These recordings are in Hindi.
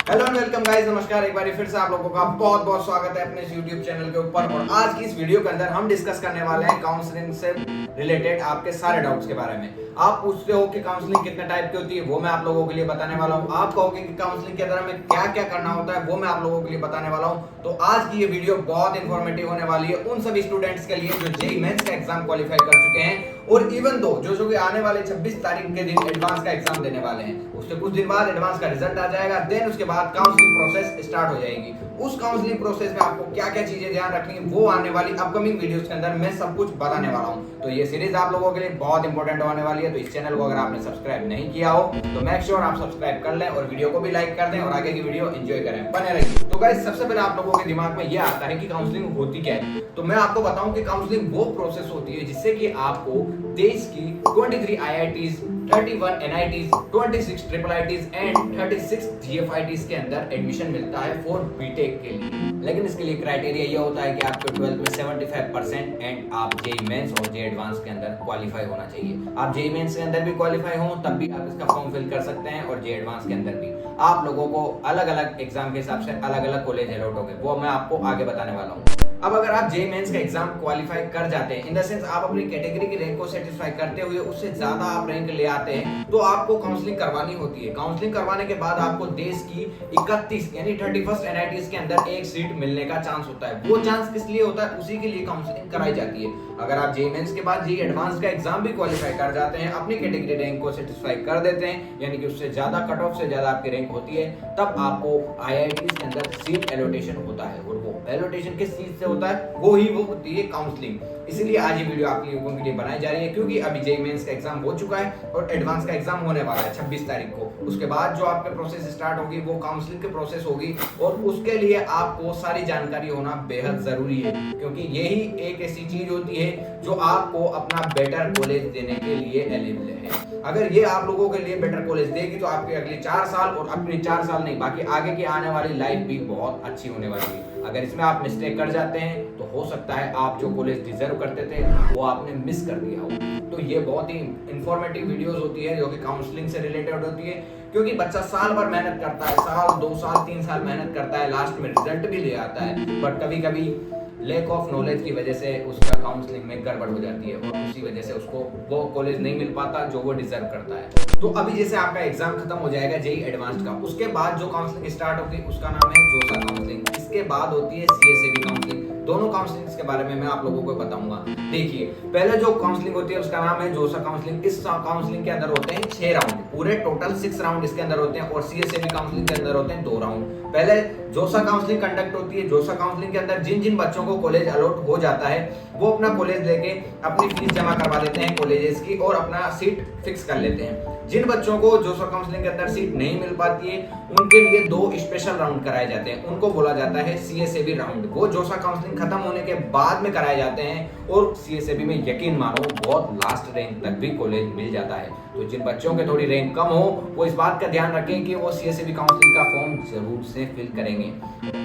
हेलो एंड वेलकम गाइस, नमस्कार। एक बार फिर से आप लोगों का बहुत बहुत स्वागत है अपने इस YouTube चैनल के ऊपर। और आज की इस वीडियो के अंदर हम डिस्कस करने वाले हैं काउंसलिंग से रिलेटेड आपके सारे डाउट्स के बारे में। आप पूछते हो कि काउंसलिंग कितने टाइप की होती है, वो मैं आप लोगों के लिए बताने वाला हूँ। आप कहोगे कि काउंसलिंग के अंदर हमें क्या क्या करना होता है, वो मैं आप लोगों के लिए बताने वाला हूँ। तो आज की ये वीडियो बहुत इंफॉर्मेटिव होने वाली है उन सभी स्टूडेंट्स के लिए जो जेईई मेंस का एग्जाम क्वालिफाई कर चुके हैं और इवन दो जो कि आने वाले 26 तारीख के दिन एडवांस का एग्जाम देने वाले हैं। उसके कुछ दिन बाद एडवांस का रिजल्ट आ जाएगा, देन उसके बाद काउंसलिंग प्रोसेस स्टार्ट हो जाएगी। उस काउंसलिंग प्रोसेस में आपको क्या क्या चीजें ध्यान रखनी है, वो आने वाली अपकमिंग वीडियोस के अंदर मैं सब कुछ बताने वाला हूं। तो ये सीरीज आप लोगों के लिए बहुत इंपॉर्टेंट होने वाली है। तो इस चैनल को अगर आपने सब्सक्राइब नहीं किया हो तो मेक श्योर आप सब्सक्राइब कर लें और वीडियो को भी लाइक कर दें और आगे की वीडियो एंजॉय करें, बने रहिए। तो गाइस, सबसे पहले आप लोगों के दिमाग में ये आता है कि काउंसलिंग होती क्या है। तो मैं आपको बताऊं कि काउंसलिंग वो प्रोसेस होती है जिससे कि आपको देश की 23 IITs, 31 NITs, 26 IIITs and 36 GFITs के अंदर एडमिशन मिलता है फॉर बीटेक के लिए। लेकिन इसके लिए क्राइटेरिया ये होता है कि आपके 12th में 75% एंड आप जेईई मेंस और जेईई एडवांस के अंदर क्वालिफाई होना चाहिए। आप जेईई मेंस के अंदर भी क्वालिफाई हो तब भी आप इसका फॉर्म फिल कर सकते हैं और जेईई एडवांस के अंदर भी। आप लोगों को अलग अलग एग्जाम के हिसाब से अलग अलग कॉलेज अलॉट होंगे, वो मैं आपको आगे बताने वाला हूँ। अब अगर आप जेईई मेंस का एग्जाम क्वालिफाई कर जाते हैं, इन द सेंस आप अपनी कैटेगरी की रैंक को सेटिस्फाई करते हुए उससे ज्यादा आप रैंक ले आते हैं, तो आपको काउंसलिंग करवानी होती है। काउंसलिंग करवाने के बाद आपको देश की 31 यानी 31 NITs के अंदर एक सीट मिलने का चांस होता है। वो चांस किस लिए होता है, उसी के लिए काउंसलिंग कराई जाती है। अगर आप जेईई मेंस के बाद जेईई एडवांस का एग्जाम भी क्वालिफाई कर जाते हैं, अपनी कैटेगरी रैंक को सेटिस्फाई कर देते हैं, यानी कि उससे ज्यादा कट ऑफ से ज्यादा आपकी रैंक होती है, तब आपको IITs के अंदर सीट एलोटेशन होता है। और वो एलोटेशन किस चीज से होता है, वो होती है काउंसलिंग। इसीलिए आज ये वीडियो आप लोगों के लिए बनाई जा रही है, क्योंकि अभी जेईई मेंस का एग्जाम हो चुका है और एडवांस का एग्जाम होने वाला है 26 तारीख को। उसके बाद जो आपके प्रोसेस स्टार्ट होगी वो काउंसलिंग की प्रोसेस होगी और उसके लिए आपको सारी जानकारी होना बेहद जरूरी है, क्योंकि यही एक ऐसी चीज होती है जो आपको अपना बेटर कॉलेज देने के लिए एलिजिबल है। अगर ये आप लोगों के लिए बेटर कॉलेज देगी तो आपके अगले 4 साल और अपने 4 साल नहीं बाकी आगे की आने वाली लाइफ भी बहुत अच्छी होने वाली है। अगर इसमें आप मिस्टेक कर जाते हैं तो हो सकता है आप जो कॉलेज डिजर्व करते थे वो आपने मिस कर दिया हो। तो ये बहुत ही इंफॉर्मेटिव वीडियोस होती है जो कि काउंसलिंग से रिलेटेड होती है, क्योंकि बच्चा साल भर मेहनत करता है, साल 2 साल 3 साल मेहनत करता है, लास्ट में रिजल्ट भी ले आता है, बट कभी कभी लैक ऑफ नॉलेज की वजह से उसका काउंसलिंग में गड़बड़ हो जाती है और उसी वजह से उसको वो कॉलेज नहीं मिल पाता जो वो डिजर्व करता है। तो अभी जैसे आपका एग्जाम खत्म हो जाएगा जेईई एडवांस्ड का, उसके बाद जो काउंसलिंग स्टार्ट होगी उसका नाम है जोसा काउंसलिंग। इसके बाद होती है CSAB काउंसलिंग। दोनों काउंसलिंग के बारे में मैं आप लोगों को बताऊंगा। देखिए, पहले जो काउंसलिंग होती है उसका नाम है जोसा काउंसलिंग। इस काउंसलिंग के अंदर होते हैं 6 राउंड, पूरे टोटल 6 राउंड इसके अंदर होते हैं और CSAB काउंसलिंग के अंदर होते हैं 2 राउंड। पहले जोसा काउंसलिंग कंडक्ट होती है। जोसा काउंसलिंग के अंदर जिन जिन बच्चों को कॉलेज अलॉट हो जाता है वो अपना कॉलेज लेके अपनी फीस जमा करवा देते हैं कॉलेजेस की और अपना सीट फिक्स कर लेते हैं। जिन बच्चों को जोसा काउंसलिंग के अंदर सीट नहीं मिल पाती है उनके लिए 2 स्पेशल राउंड कराए जाते हैं, उनको बोला जाता है CSAB राउंड। वो जोसा काउंसलिंग खत्म होने के बाद में कराए जाते हैं और CSAB में यकीन मानो बहुत लास्ट रैंक तक भी कॉलेज मिल जाता है। तो जिन बच्चों के थोड़ी रैंक कम हो वो इस बात का ध्यान रखें कि वो CSAB काउंसलिंग का फॉर्म जरूर से फिल करेंगे।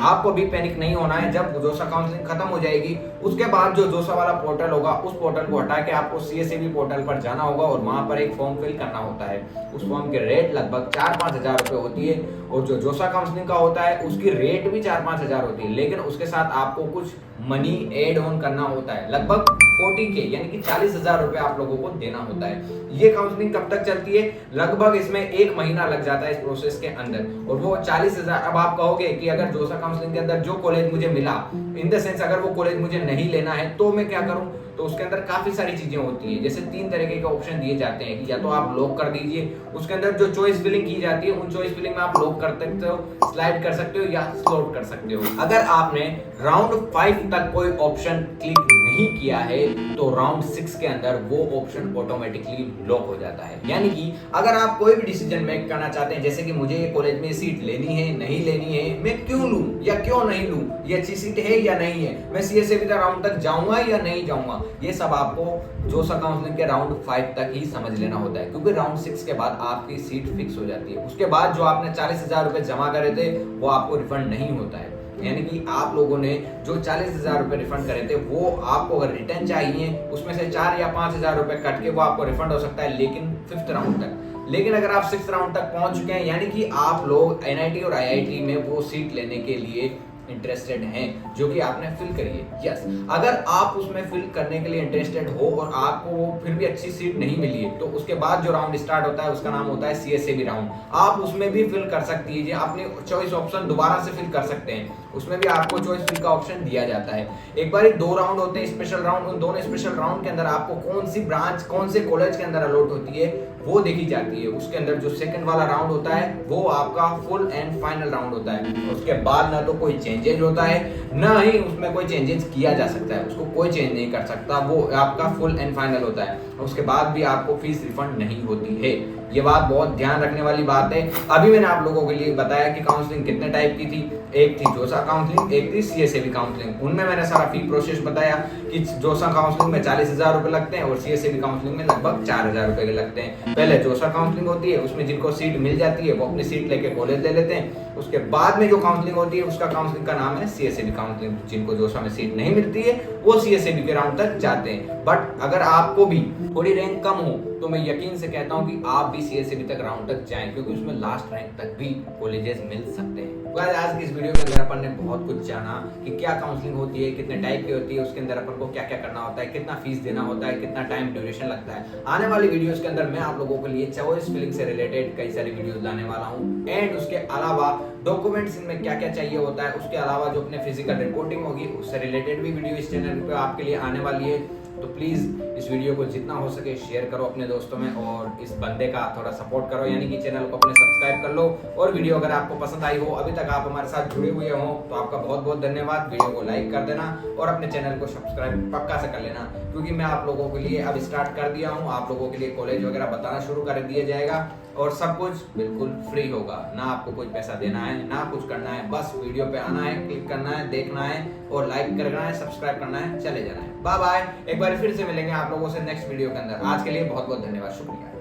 आपको भी पैनिक नहीं होना है। जब जोसा काउंसलिंग खत्म हो जाएगी उसके बाद जो जोसा वाला पोर्टल होगा उस पोर्टल को हटा के आपको CSAB पोर्टल पर जाना होगा और वहां पर एक फॉर्म फिल करना होता है। उस फॉर्म के रेट लगभग 4-5 हजार रुपए होती है और जो जोसा काउंसलिंग का होता है उसकी रेट भी 4-5 हजार होती है, लेकिन उसके साथ आपको कुछ मनी एड ऑन करना होता है, लगभग 40K यानी कि 40,000 रुपए आप लोगों को देना होता है। ये काउंसलिंग कब तक चलती है, लगभग इसमें 1 महीना लग जाता है इस प्रोसेस के अंदर और वो 40,000। अब आप कहोगे कि अगर जोसा काउंसलिंग के अंदर जो कॉलेज मुझे मिला, इन द सेंस अगर वो कॉलेज मुझे नहीं लेना है तो मैं क्या करूं, तो उसके अंदर काफी सारी चीजें होती है। जैसे 3 तरीके के ऑप्शन दिए जाते हैं कि या तो आप लॉक कर दीजिए, उसके अंदर जो चॉइस फिलिंग की जाती है उन चॉइस फिलिंग में आप लॉक कर सकते हो, स्लाइड कर सकते हो या स्लॉट कर सकते हो। अगर आपने राउंड 5 तक कोई ऑप्शन क्लिक नहीं किया है तो राउंड 6 के अंदर वो ऑप्शन ऑटोमेटिकली लॉक हो जाता है। यानी कि अगर आप कोई भी डिसीजन मेक करना चाहते हैं, जैसे कि मुझे ये कॉलेज में सीट लेनी है नहीं लेनी है, मैं क्यों लूं या क्यों नहीं लूं, ये अच्छी सीट है या नहीं है, मैं CSAB राउंड तक जाऊंगा या नहीं जाऊंगा, ये सब आपको जोसा काउंसलिंग के राउंड 5 तक ही समझ लेना होता है, क्योंकि राउंड 6 के बाद आपकी सीट फिक्स हो जाती है। उसके बाद जो आपने 40,000 रुपए जमा करे थे वो आपको रिफंड नहीं होता है। यानी कि आप लोगों ने जो 40,000 रुपए रिफंड करे थे वो आपको अगर रिटर्न चाहिए उसमें से 4 या 5,000 रुपए कट के वो आपको रिफंड हो सकता है, लेकिन 5th राउंड तक। लेकिन अगर आप 6th राउंड तक पहुंच चुके हैं, यानी कि आप लोग एनआईटी और आईआईटी में वो सीट लेने के लिए इंटरेस्टेड हैं जो कि आपने फिल करी है। यस, अगर आप उसमें फिल करने के लिए इंटरेस्टेड हो और आपको वो फिर भी अच्छी सीट नहीं मिली है, तो उसके बाद जो राउंड स्टार्ट होता है उसका नाम होता है सीएसएबी राउंड। आप उसमें भी फिल कर सकती है, अपनी चॉइस ऑप्शन दोबारा से फिल कर सकते हैं, उसमें भी आपको चॉइस फिल का ऑप्शन दिया जाता है। एक बार 2 राउंड होते हैं स्पेशल राउंड, उन दोनों स्पेशल राउंड के अंदर आपको कौन सी ब्रांच कौन से कॉलेज के अंदर अलॉट होती है वो देखी जाती है। उसके अंदर जो सेकंड वाला राउंड होता है वो आपका फुल एंड फाइनल राउंड होता है। उसके बाद ना तो कोई चेंजेज होता है, ना ही उसमें कोई चेंजेस किया जा सकता है, उसको कोई चेंज नहीं कर सकता, वो आपका फुल एंड फाइनल होता है। उसके बाद भी आपको फीस रिफंड नहीं होती है। ये बात बहुत ध्यान रखने वाली बात है। अभी मैंने आप लोगों के लिए बताया कि काउंसलिंग कितने टाइप की थी, एक थी जोसा काउंसलिंग, एक थी सीएसएबी काउंसलिंग। उनमें मैंने सारा फी प्रोसेस बताया कि जोसा काउंसलिंग में 40,000 रुपए लगते हैं और सीएसएबी काउंसलिंग में लगभग 4,000 रुपए के लगते हैं। पहले जोसा काउंसलिंग होती है, उसमें जिनको सीट मिल जाती है वो अपनी सीट लेके कॉलेज ले लेते हैं। उसके बाद में जो काउंसलिंग होती है उसका काउंसलिंग का नाम है सीएसएबी काउंसलिंग। जिनको जोसा में सीट नहीं मिलती है वो सीएसएबी के राउंड तक जाते हैं। बट अगर आपको भी थोड़ी रैंक कम हो तो मैं यकीन से कहता हूं कि आप भी सीएसएबी तक राउंड तक जाएं, क्योंकि उसमें लास्ट रैंक तक भी कॉलेजेस मिल सकते हैं। आज की इस वीडियो के अंदर अपन ने बहुत कुछ जाना कि क्या काउंसलिंग होती है, कितने टाइप की होती है, उसके अंदर अपन को क्या क्या करना होता है, कितना फीस देना होता है, कितना टाइम ड्यूरेशन लगता है। आने वाली वीडियोस के अंदर मैं आप लोगों के लिए चॉइस फिलिंग से रिलेटेड कई सारी वीडियोस लाने वाला हूं। एंड उसके अलावा डॉक्यूमेंट्स इनमें क्या क्या चाहिए होता है, उसके अलावा जो अपने फिजिकल रिपोर्टिंग होगी उससे रिलेटेड भी वीडियो इस चैनल पे आपके लिए आने वाली है। तो प्लीज इस वीडियो को जितना हो सके शेयर करो अपने दोस्तों में और इस बंदे का थोड़ा सपोर्ट करो, यानी कि चैनल को अपने सब्सक्राइब कर लो। और वीडियो अगर आपको पसंद आई हो, अभी तक आप हमारे साथ जुड़े हुए हो, तो आपका बहुत बहुत धन्यवाद। वीडियो को लाइक कर देना और अपने चैनल को सब्सक्राइब पक्का से कर लेना, क्योंकि मैं आप लोगों के लिए अब स्टार्ट कर दिया हूँ। आप लोगों के लिए कॉलेज वगैरह बताना शुरू कर दिया जाएगा और सब कुछ बिल्कुल फ्री होगा। ना आपको कोई पैसा देना है, ना कुछ करना है, बस वीडियो पे आना है, क्लिक करना है, देखना है और लाइक करना है, सब्सक्राइब करना है, चले जाना है। Bye bye. एक बार फिर से मिलेंगे आप लोगों से नेक्स्ट वीडियो के अंदर। आज के लिए बहुत बहुत धन्यवाद, शुक्रिया।